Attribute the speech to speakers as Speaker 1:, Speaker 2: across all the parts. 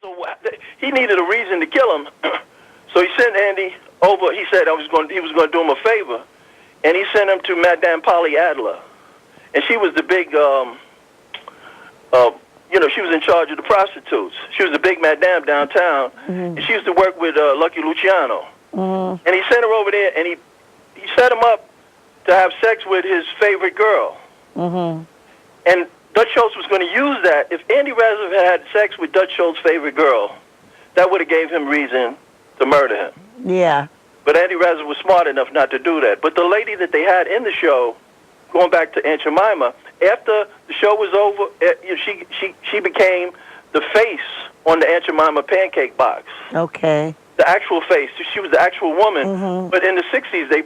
Speaker 1: So he needed a reason to kill him. So he sent Andy over. He said he was going to do him a favor, and he sent him to Madame Polly Adler, and she was the big, she was in charge of the prostitutes. She was the big madame downtown, and she used to work with Lucky Luciano. And he sent her over there, and he set him up to have sex with his favorite girl. And Dutch Schultz was going to use that. If Andy Razov had sex with Dutch Schultz's favorite girl, that would have gave him reason to murder him.
Speaker 2: Yeah.
Speaker 1: But Andy Razov was smart enough not to do that. But the lady that they had in the show, going back to Aunt Jemima, after the show was over, she became the face on the Aunt Jemima pancake box.
Speaker 2: Okay.
Speaker 1: The actual face. She was the actual woman. But in the 60s, they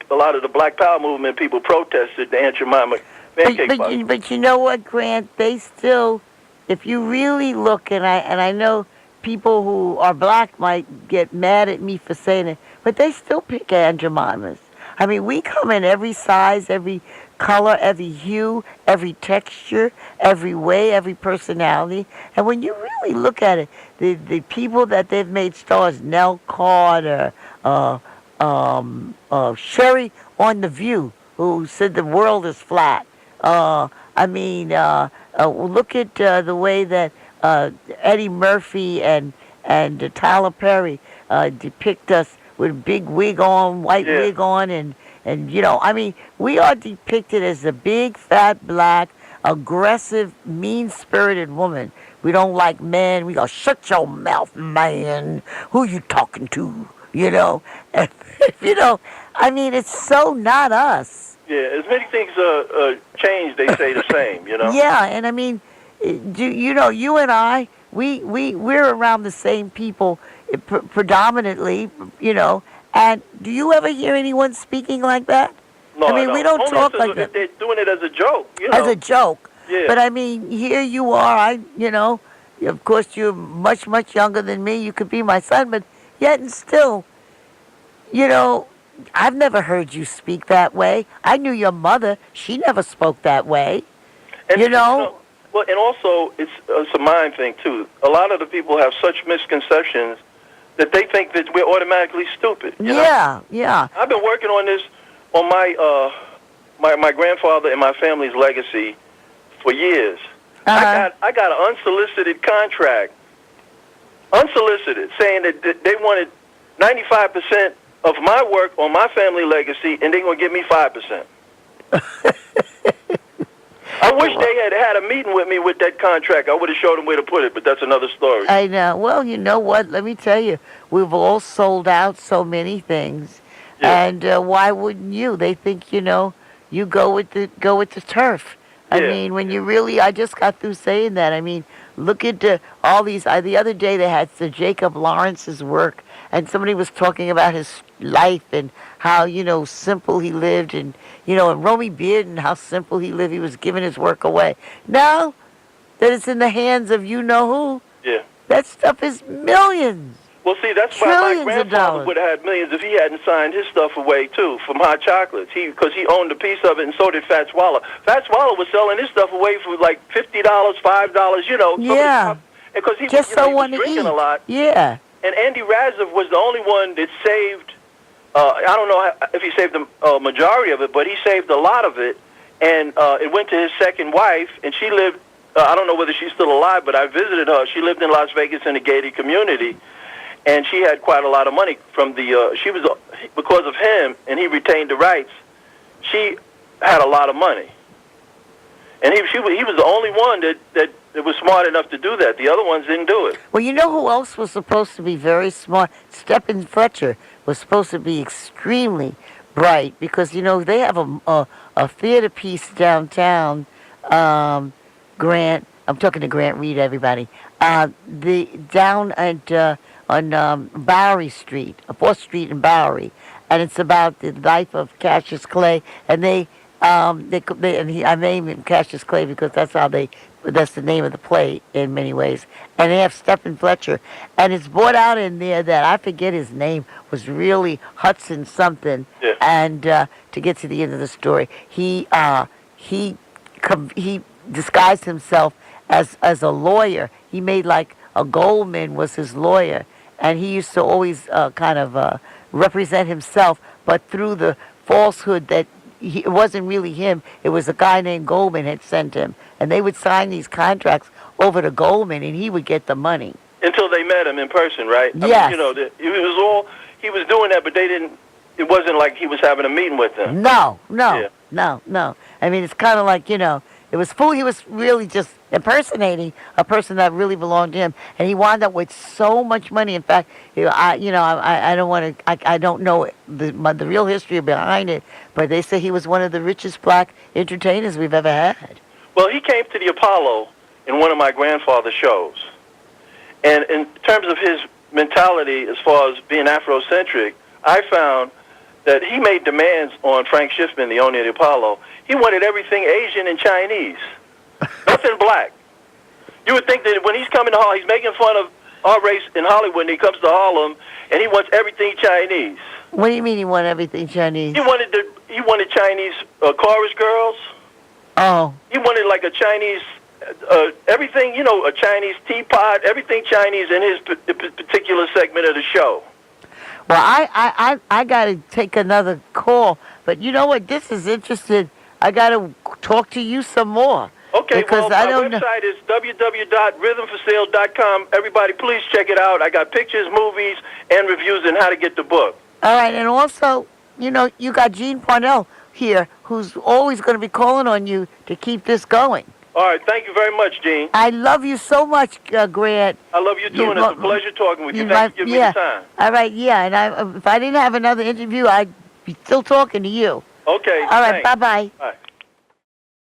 Speaker 1: a lot of the Black Power movement people protested the Aunt Jemima pancake box.
Speaker 2: But you know what, Grant? They still, if you really look, and I know people who are black might get mad at me for saying it, but they still pick Aunt Jemimas. I mean, we come in every size, every color, every hue, every texture, every way, every personality. And when you really look at it, the people that they've made stars, Nell Carter, Sherry on The View, who said the world is flat. Look at the way that Eddie Murphy and Tyler Perry depict us with a big wig on, white wig on, and we are depicted as a big, fat, black, aggressive, mean-spirited woman. We don't like men. We go, shut your mouth, man. Who you talking to? It's so not us.
Speaker 1: Yeah, as many things change, they say the same,
Speaker 2: Yeah, and I mean, you and I, we're around the same people predominantly, and do you ever hear anyone speaking like that?
Speaker 1: No,
Speaker 2: we don't talk like that.
Speaker 1: They're doing it as a joke,
Speaker 2: As a joke.
Speaker 1: Yeah.
Speaker 2: But I mean, here you are, of course you're much, much younger than me. You could be my son, but yet and still, I've never heard you speak that way. I knew your mother. She never spoke that way.
Speaker 1: And, well, and also, it's a mind thing, too. A lot of the people have such misconceptions that they think that we're automatically stupid.
Speaker 2: Yeah.
Speaker 1: I've been working on this, on my grandfather and my family's legacy for years. I got an unsolicited contract, saying that they wanted 95% of my work on my family legacy, and they're going to give me 5%. I wish they had a meeting with me with that contract. I would have showed them where to put it, but that's another story.
Speaker 2: I know. Well, you know what? Let me tell you, we've all sold out so many things, and why wouldn't you? They think you go with the turf. I mean, when you really, I just got through saying that. I mean, look at all these. The other day they had Sir Jacob Lawrence's work, and somebody was talking about his life and how, simple he lived, and, and Romy Beard and how simple he lived. He was giving his work away. Now that it's in the hands of you-know-who, that stuff is millions.
Speaker 1: Well, see, that's why my grandfather would have had millions if he hadn't signed his stuff away, too, from Hot Chocolates. Because he owned a piece of it, and so did Fats Waller. Fats Waller was selling his stuff away for like $50, $5,
Speaker 2: Yeah.
Speaker 1: Because he
Speaker 2: was
Speaker 1: drinking a lot.
Speaker 2: Yeah.
Speaker 1: And Andy Razov was the only one that saved, I don't know if he saved the majority of it, but he saved a lot of it. And it went to his second wife, and she lived, I don't know whether she's still alive, but I visited her. She lived in Las Vegas in a gated community. And she had quite a lot of money from because of him, and he retained the rights. She had a lot of money, and he was the only one that was smart enough to do that. The other ones didn't do it.
Speaker 2: Well, you know who else was supposed to be very smart? Stephen Fletcher was supposed to be extremely bright because they have a theater piece downtown. Grant, I'm talking to Grant Reid, everybody. Down at on Bowery Street, 4th Street in Bowery, and it's about the life of Cassius Clay, and I name him Cassius Clay because that's the name of the play in many ways, and they have Stephen Fletcher, and it's brought out in there that I forget his name was really Hudson something, and to get to the end of the story, he disguised himself as a lawyer. He made like Goldman was his lawyer, and he used to always kind of represent himself, but through the falsehood that it wasn't really him. It was a guy named Goldman had sent him, and they would sign these contracts over to Goldman, and he would get the money.
Speaker 1: Until they met him in person, right?
Speaker 2: Yes.
Speaker 1: I mean, he was doing that, but they didn't. It wasn't like he was having a meeting with them.
Speaker 2: No.
Speaker 1: Yeah.
Speaker 2: I mean, it's kind of like, it was fool. He was really just impersonating a person that really belonged to him, and he wound up with so much money. In fact, I don't want to. I don't know the real history behind it, but they say he was one of the richest black entertainers we've ever had.
Speaker 1: Well, he came to the Apollo in one of my grandfather's shows, and in terms of his mentality as far as being Afrocentric, I found that he made demands on Frank Schiffman, the owner of the Apollo. He wanted everything Asian and Chinese, nothing black. You would think that when he's coming to Harlem, he's making fun of our race in Hollywood, and he comes to Harlem, and he wants everything Chinese.
Speaker 2: What do you mean he wanted everything Chinese?
Speaker 1: He wanted Chinese chorus girls.
Speaker 2: Oh.
Speaker 1: He wanted like a Chinese, everything, a Chinese teapot, everything Chinese in his particular segment of the show.
Speaker 2: Well, I got to take another call, but you know what? This is interesting. I got to talk to you some more.
Speaker 1: Okay, well, my website is www.rhythmforsale.com. Everybody, please check it out. I got pictures, movies, and reviews on how to get the book.
Speaker 2: All right, and also, you got Jeanne Parnell here, who's always going to be calling on you to keep this going.
Speaker 1: All right, thank you very much, Jeanne.
Speaker 2: I love you so much, Grant.
Speaker 1: I love you too, and it's a pleasure talking with you. Thank you for giving me the time.
Speaker 2: All right, yeah, and if I didn't have another interview, I'd be still talking to you.
Speaker 1: Okay.
Speaker 2: All right, bye-bye.
Speaker 1: Bye.